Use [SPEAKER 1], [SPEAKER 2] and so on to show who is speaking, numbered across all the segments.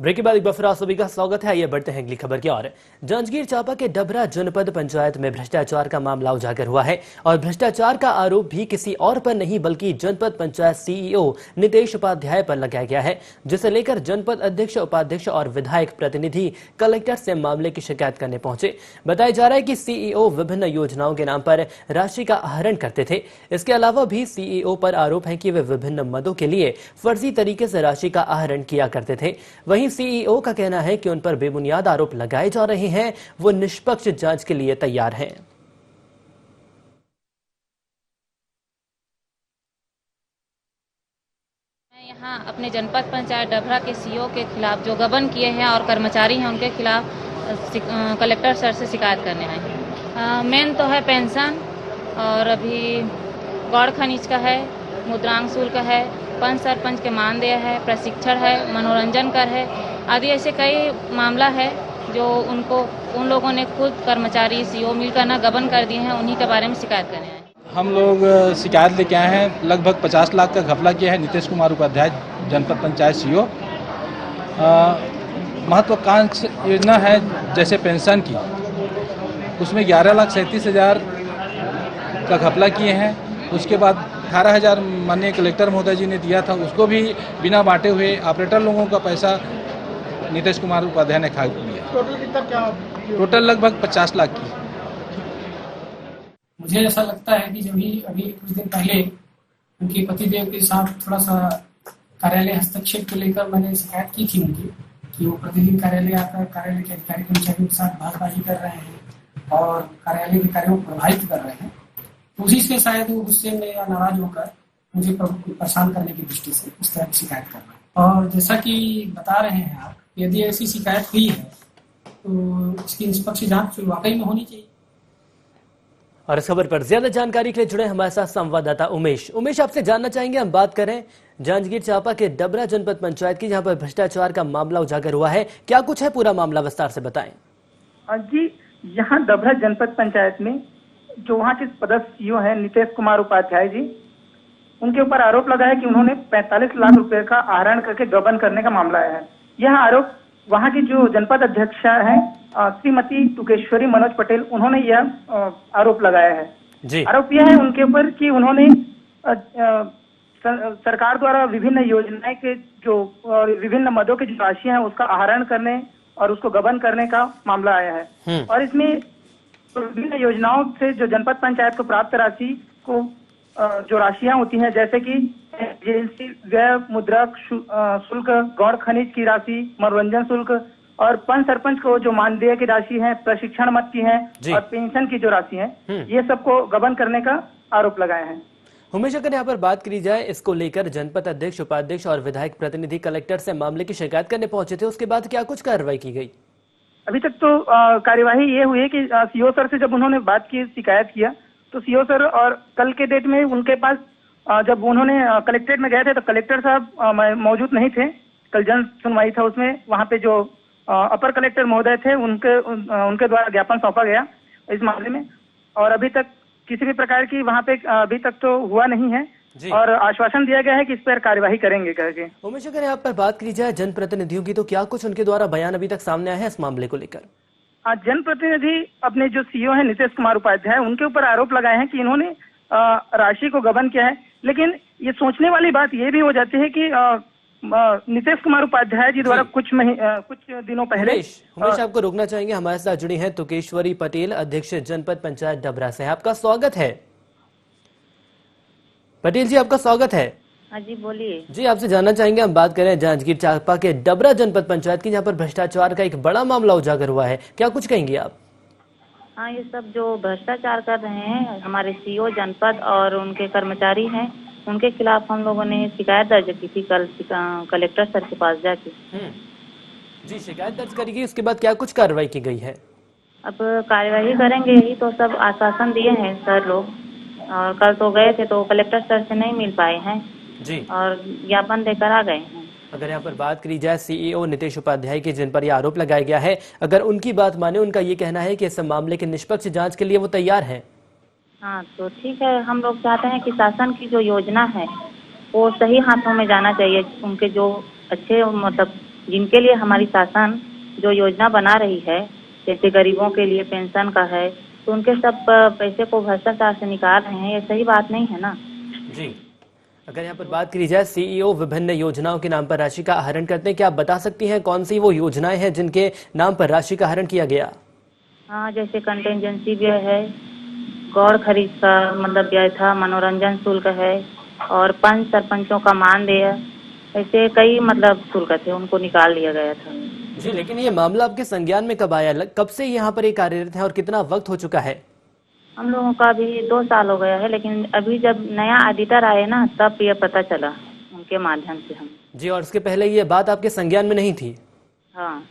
[SPEAKER 1] Break के बाद एक बार फिर आप सभी का स्वागत है। आइए बढ़ते हैं अगली खबर की ओर। जांजगीर चांपा के डबरा जनपद पंचायत में भ्रष्टाचार का मामला उजागर हुआ है और भ्रष्टाचार का आरोप भी किसी और पर नहीं बल्कि जनपद पंचायत सीईओ नितेश उपाध्याय पर लगाया गया है, जिसे लेकर जनपद अध्यक्ष, उपाध्यक्ष और विधायक प्रतिनिधि कलेक्टर से मामले की शिकायत करने पहुंचे। बताया जा रहा है कि सीईओ विभिन्न योजनाओं के नाम पर राशि का आहरण करते थे। इसके अलावा भी सीईओ पर आरोप है कि वे विभिन्न मदों के लिए फर्जी तरीके से राशि का आहरण किया करते थे। वहीं सीईओ का कहना है कि उन पर बेबुनियाद आरोप लगाए जा रहे हैं, वो निष्पक्ष जांच के लिए तैयार हैं।
[SPEAKER 2] मैं यहाँ अपने जनपद पंचायत डबरा के सीईओ के खिलाफ जो गबन किए हैं और कर्मचारी हैं उनके खिलाफ कलेक्टर सर से शिकायत करने आए हैं। मेन तो है पेंशन और अभी गौड़ खनिज का है, मुद्रांक शुल्क है, पंच सरपंच के मानदेय है, प्रशिक्षण है, मनोरंजन कर है आदि ऐसे कई मामला है जो उन लोगों ने खुद कर्मचारी सीईओ मिलकर ना गबन कर दिए हैं। उन्हीं के बारे में शिकायत करने आए। हम
[SPEAKER 3] लोग शिकायत लेके आए हैं। लगभग 50 लाख का घपला किया है नीतीश कुमार उपाध्याय जनपद पंचायत सीईओ। महत्वाकांक्षी योजना है जैसे पेंशन की, उसमें 11,37,000 का घपला किए हैं। उसके बाद 18,000 माननीय कलेक्टर महोदय जी ने दिया था, उसको भी बिना बांटे हुए ऑपरेटर लोगों का पैसा नीतीश कुमार उपाध्याय ने खा लिया।
[SPEAKER 4] टोटल कितना क्या?
[SPEAKER 3] टोटल लगभग 50 लाख की।
[SPEAKER 4] मुझे ऐसा लगता है कि जब अभी कुछ दिन पहले उनके पतिदेव के साथ थोड़ा सा कार्यालय हस्तक्षेप को लेकर मैंने शिकायत की थी उनकी कि वो प्रतिदिन कार्यालय आकर कार्यालय के अधिकारी कर्मचारियों के साथ बातबाजी कर रहे हैं और कार्यालय के कार्यों को प्रभावित कर रहे हैं। उसी से शायद वो गुस्से में या नाराज होकर मुझे परेशान करने की दृष्टि से इस तरह की शिकायत कर रहे हैं। और जैसा कि बता रहे हैं आप, यदि ऐसी शिकायत हुई है तो इसकी निष्पक्ष जांच वाकई में होनी चाहिए।
[SPEAKER 1] और इस खबर पर ज्यादा जानकारी के लिए जुड़े हमारे साथ संवाददाता उमेश आपसे जानना चाहेंगे। हम बात करें जांजगीर चांपा के डबरा जनपद पंचायत की, जहां पर भ्रष्टाचार का मामला उजागर हुआ है। क्या कुछ है पूरा मामला, विस्तार से बताएं।
[SPEAKER 5] जी, यहाँ डबरा जनपद पंचायत में जो वहाँ के पदस्थ सीईओ है नितेश कुमार उपाध्याय जी, उनके ऊपर आरोप लगा है कि उन्होंने 45 लाख रुपए का आहरण करके गबन करने का मामला आया है। यह आरोप वहाँ की जो जनपद अध्यक्ष है श्रीमती टुकेश्वरी मनोज पटेल, उन्होंने यह आरोप लगाया है जी। आरोप यह है उनके ऊपर कि उन्होंने सरकार द्वारा विभिन्न योजनाएं के जो और विभिन्न मदों की जो राशि है उसका आहरण करने और उसको गबन करने का मामला आया है। और इसमें विभिन्न योजनाओं से जो जनपद पंचायत को प्राप्त राशि को जो राशियां होती हैं, जैसे कि एजेंसी व्यय, मुद्रांक शुल्क, गौड़ खनिज की राशि, मनोरंजन शुल्क और पंच सरपंच को जो मानदेय की राशि है, प्रशिक्षण मद की है और पेंशन की जो राशि है, ये सबको गबन करने का आरोप लगाए हैं।
[SPEAKER 1] उमेश, अगर यहाँ पर बात करी जाए, इसको लेकर जनपद अध्यक्ष, उपाध्यक्ष और विधायक प्रतिनिधि कलेक्टर से मामले की शिकायत करने पहुंचे थे, उसके बाद क्या कुछ कार्रवाई की गई?
[SPEAKER 5] अभी तक तो कार्यवाही ये हुई है कि सीईओ सर से जब उन्होंने बात की, शिकायत किया, तो सीईओ सर और कल के डेट में उनके पास जब उन्होंने कलेक्ट्रेट में गए थे तो कलेक्टर साहब मौजूद नहीं थे। कल जन सुनवाई था, उसमें वहाँ पे जो अपर कलेक्टर महोदय थे उनके द्वारा ज्ञापन सौंपा गया इस मामले में। और अभी तक किसी भी प्रकार की वहाँ पे अभी तक तो हुआ नहीं है और आश्वासन दिया गया है कि इस पर कार्यवाही करेंगे करके।
[SPEAKER 1] उमेश, अगर यहाँ पर बात की जाए जनप्रतिनिधियों की, तो क्या कुछ उनके द्वारा बयान अभी तक सामने आया है इस मामले को लेकर?
[SPEAKER 5] जनप्रतिनिधि अपने जो सीईओ है नितेश कुमार उपाध्याय, उनके ऊपर आरोप लगाए हैं कि इन्होंने राशि को गबन किया है। लेकिन ये सोचने वाली बात ये भी हो जाती है कि नितेश कुमार उपाध्याय जी द्वारा कुछ दिनों पहले
[SPEAKER 1] उमेश आपको रोकना चाहेंगे। हमारे साथ जुड़ी हैं टुकेश्वरी पटेल, अध्यक्ष जनपद पंचायत डबरा से। आपका स्वागत है। पटेल जी, आपका स्वागत है।
[SPEAKER 2] हाँ जी, बोलिए।
[SPEAKER 1] जी, आपसे जानना चाहेंगे, हम बात करें जांजगीर चांपा के डबरा जनपद पंचायत की, जहाँ पर भ्रष्टाचार का एक बड़ा मामला उजागर हुआ है। क्या कुछ कहेंगे आप?
[SPEAKER 2] हाँ, ये सब जो भ्रष्टाचार कर रहे हैं हमारे सीईओ जनपद और उनके कर्मचारी हैं, उनके खिलाफ हम लोगों ने शिकायत दर्ज की थी कल कलेक्टर सर के पास जाके।
[SPEAKER 1] जी, शिकायत दर्ज करी गई, उसके बाद क्या कुछ कार्रवाई की गई है?
[SPEAKER 2] अब कार्यवाही करेंगे, यही तो सब आश्वासन दिए हैं सर लोग। और कल तो गए थे तो कलेक्टर सर से नहीं मिल पाए हैं जी, और ज्ञापन देकर आ गए हैं।
[SPEAKER 1] अगर यहाँ पर बात करी जाए सीईओ नितेश उपाध्याय के, जिन पर यह आरोप लगाया गया है, अगर उनकी बात माने, उनका ये कहना है कि इस मामले की निष्पक्ष जांच के लिए वो तैयार हैं।
[SPEAKER 2] हाँ, तो ठीक है। हम लोग चाहते हैं कि शासन की जो योजना है वो सही हाथों में जाना चाहिए। उनके जो अच्छे मतलब
[SPEAKER 6] जिनके लिए हमारी शासन जो योजना बना रही है, जैसे गरीबों के लिए पेंशन का है, तो उनके सब पैसे को भ्रष्टाचार से निकाल रहे हैं। ये सही बात नहीं है ना।
[SPEAKER 1] जी, अगर यहाँ पर बात करी जाए, सीईओ विभिन्न योजनाओं के नाम पर राशि का आहरण करते हैं, क्या आप बता सकती हैं कौन सी वो योजनाएं हैं जिनके नाम पर राशि का आहरण किया गया?
[SPEAKER 6] हाँ, जैसे कंटेंजेंसी व्यय है, गौड़ खरीद का मतलब व्यय था, मनोरंजन शुल्क है, और पंच सरपंचों का मानदेय, ऐसे कई मतलब शुल्क थे, उनको निकाल लिया गया था।
[SPEAKER 1] जी, लेकिन ये मामला आपके संज्ञान में कब आया? कब से यहाँ पर ये कार्यरत है और कितना वक्त हो चुका है?
[SPEAKER 6] हम लोगों का भी 2 साल हो गया है, लेकिन अभी जब नया ऑडिटर आए ना, तब ये पता चला उनके माध्यम से हम।
[SPEAKER 1] जी, और उसके पहले ये बात आपके संज्ञान में नहीं थी?
[SPEAKER 6] हाँ।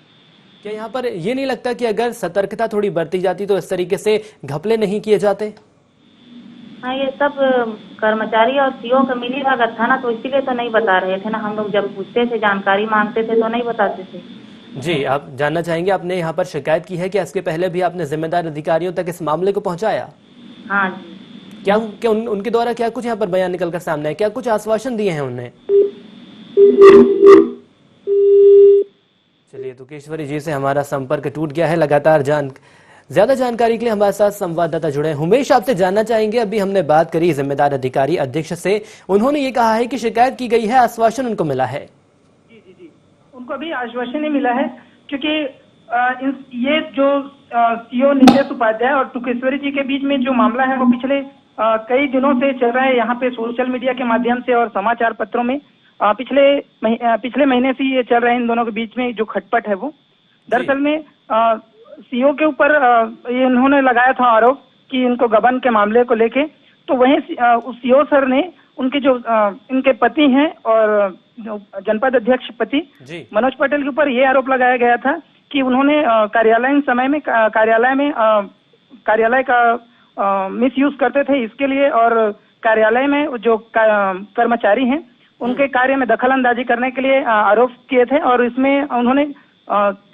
[SPEAKER 1] क्या यहाँ पर ये नहीं लगता कि अगर सतर्कता थोड़ी बरती जाती तो इस तरीके से घपले नहीं किए जाते?
[SPEAKER 6] हाँ, ये सब कर्मचारी और सीओ का मिली भगत था ना, तो इसीलिए तो नहीं बता रहे थे ना। हम लोग जब पूछते थे, जानकारी मांगते थे, तो नहीं बताते थे।
[SPEAKER 1] जी, आप जानना चाहेंगे, आपने यहाँ पर शिकायत की है कि इसके पहले भी आपने जिम्मेदार अधिकारियों तक इस मामले को पहुंचाया?
[SPEAKER 6] हाँ।
[SPEAKER 1] क्या उनके द्वारा क्या कुछ यहाँ पर बयान निकल कर सामने है? क्या कुछ आश्वासन दिए हैं उन्हें? चलिए, तुकेश्वरी जी से हमारा संपर्क टूट गया है। लगातार ज्यादा जानकारी के लिए हमारे साथ संवाददाता जुड़े हैं। उमेश, आपसे जानना चाहेंगे, अभी हमने बात करी जिम्मेदार अधिकारी अध्यक्ष से, उन्होंने ये कहा है कि शिकायत की गई है, आश्वासन उनको मिला है।
[SPEAKER 5] जी, उनको भी आश्वासन ही मिला है, क्योंकि ये जो सीओ नीतेश उपाध्याय और तुकेश्वरी जी के बीच में जो मामला है वो पिछले कई दिनों से चल रहा है। यहाँ पे सोशल मीडिया के माध्यम से और समाचार पत्रों में पिछले महीने से ये चल रहा है। इन दोनों के बीच में जो खटपट है वो दरअसल में सीओ के ऊपर ये इन्होंने लगाया था आरोप कि इनको गबन के मामले को लेके, तो वहीं उस सीओ सर ने उनके जो इनके पति हैं और जनपद अध्यक्ष पति मनोज पटेल के ऊपर ये आरोप लगाया गया था कि उन्होंने कार्यालय का मिसयूज करते थे इसके लिए, और कार्यालय में जो कर्मचारी हैं उनके कार्य में दखल अंदाजी करने के लिए आरोप किए थे। और इसमें उन्होंने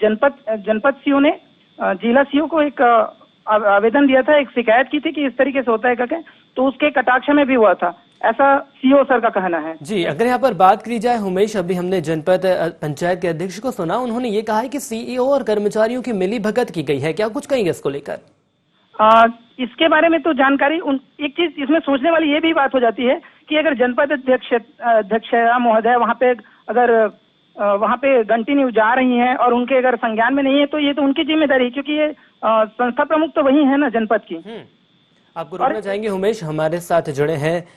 [SPEAKER 5] जनपद सीओ ने जिला सीओ को एक आवेदन दिया था, एक शिकायत की थी कि इस तरीके से होता है करके, तो उसके कटाक्ष में भी हुआ था, ऐसा सीओ सर का कहना है।
[SPEAKER 1] जी, अगर यहाँ पर बात करी जाए उमेश, अभी हमने जनपद पंचायत के अध्यक्ष को सुना, उन्होंने ये कहा है कि सीईओ और कर्मचारियों की मिली भगत की गई है, क्या कुछ कहेंगे इसको लेकर?
[SPEAKER 5] इसके बारे में तो जानकारी एक चीज इसमें सोचने वाली ये भी बात हो जाती है कि अगर जनपद अध्यक्ष महोदय वहाँ पे कंटिन्यू जा रही हैं और उनके अगर संज्ञान में नहीं है, तो ये तो उनकी जिम्मेदारी है, क्योंकि ये संस्था प्रमुख तो वही है ना जनपद की।
[SPEAKER 1] आपको रोकना चाहेंगे उमेश, हमारे साथ जुड़े हैं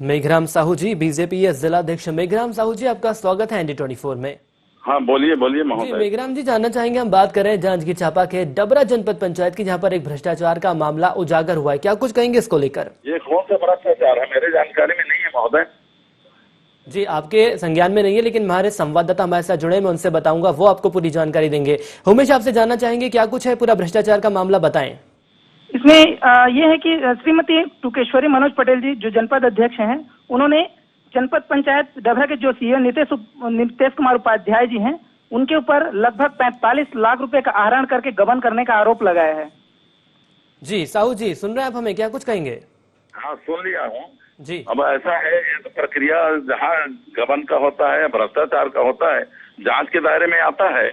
[SPEAKER 1] मेघराम साहू जी, बीजेपी जिलाध्यक्ष। मेघराम साहू जी, आपका स्वागत है ND24 में।
[SPEAKER 7] हाँ, बोलिए महोदय।
[SPEAKER 1] मेघराम जी, जानना चाहेंगे, हम बात कर रहे हैं जांजगीर चांपा के डबरा जनपद पंचायत की, जहां पर एक भ्रष्टाचार का मामला उजागर हुआ है, क्या कुछ कहेंगे इसको लेकर?
[SPEAKER 7] ये कौन सा भ्रष्टाचार है? मेरे जानकारी में नहीं है महोदय।
[SPEAKER 1] जी, आपके संज्ञान में नहीं है, लेकिन हमारे संवाददाता हमारे साथ जुड़े, मैं उनसे बताऊंगा, वो आपको पूरी जानकारी देंगे। उमेश, आपसे जानना चाहेंगे क्या कुछ है पूरा भ्रष्टाचार का मामला, बताएं।
[SPEAKER 5] इसमें ये है कि श्रीमती तुकेश्वरी मनोज पटेल जी जो जनपद अध्यक्ष हैं, उन्होंने जनपद पंचायत डभरा के जो सीओ नीतेश कुमार उपाध्याय जी हैं, उनके ऊपर लगभग 45 लाख रुपए का आहरण करके गबन करने का आरोप लगाया है।
[SPEAKER 1] जी, साहू जी, सुन रहे हैं आप हमें, क्या कुछ कहेंगे?
[SPEAKER 7] हाँ, सुन लिया हूँ
[SPEAKER 1] जी।
[SPEAKER 7] अब ऐसा है, ये तो प्रक्रिया जहाँ गबन का होता है, भ्रष्टाचार का होता है, जांच के दायरे में आता है,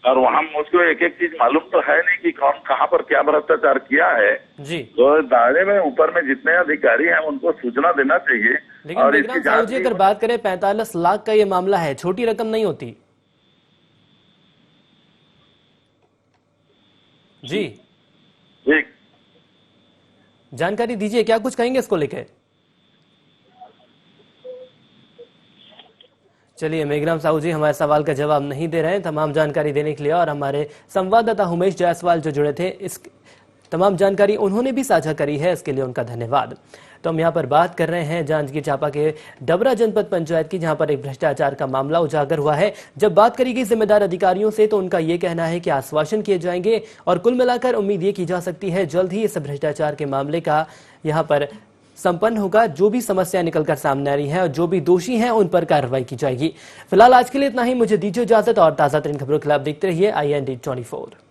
[SPEAKER 7] और वहाँ मुझको एक एक चीज मालूम तो है नहीं कि कौन कहाँ पर क्या भ्रष्टाचार किया है
[SPEAKER 1] जी।
[SPEAKER 7] तो दायरे में ऊपर में जितने अधिकारी हैं उनको सूचना देना चाहिए।
[SPEAKER 1] लेकिन
[SPEAKER 7] और इसकी
[SPEAKER 1] साहू जी, अगर बात करें 45 लाख का ये मामला है, छोटी रकम नहीं होती। जी,
[SPEAKER 7] ठीक,
[SPEAKER 1] जानकारी दीजिए, क्या कुछ कहेंगे इसको लेकर? चलिए, मेघराम साहू जी हमारे सवाल का जवाब नहीं दे रहे हैं। तमाम जानकारी देने के लिए, और हमारे संवाददाता उमेश जायसवाल जो जुड़े थे, इस तमाम जानकारी उन्होंने भी साझा करी है, इसके लिए उनका धन्यवाद। तो हम यहाँ पर बात कर रहे हैं जांजगीर चांपा के डबरा जनपद पंचायत की, जहां पर एक भ्रष्टाचार का मामला उजागर हुआ है। जब बात करी गई जिम्मेदार अधिकारियों से, तो उनका ये कहना है कि आश्वासन किए जाएंगे, और कुल मिलाकर उम्मीद ये की जा सकती है जल्द ही इस भ्रष्टाचार के मामले का यहाँ पर संपन्न होगा। जो भी समस्या निकलकर सामने आ रही है और जो भी दोषी हैं उन पर कार्रवाई की जाएगी। फिलहाल आज के लिए इतना ही, मुझे दीजिए इजाजत, और ताजा तरीन खबरों के लिए आप देखते रहिए IND24।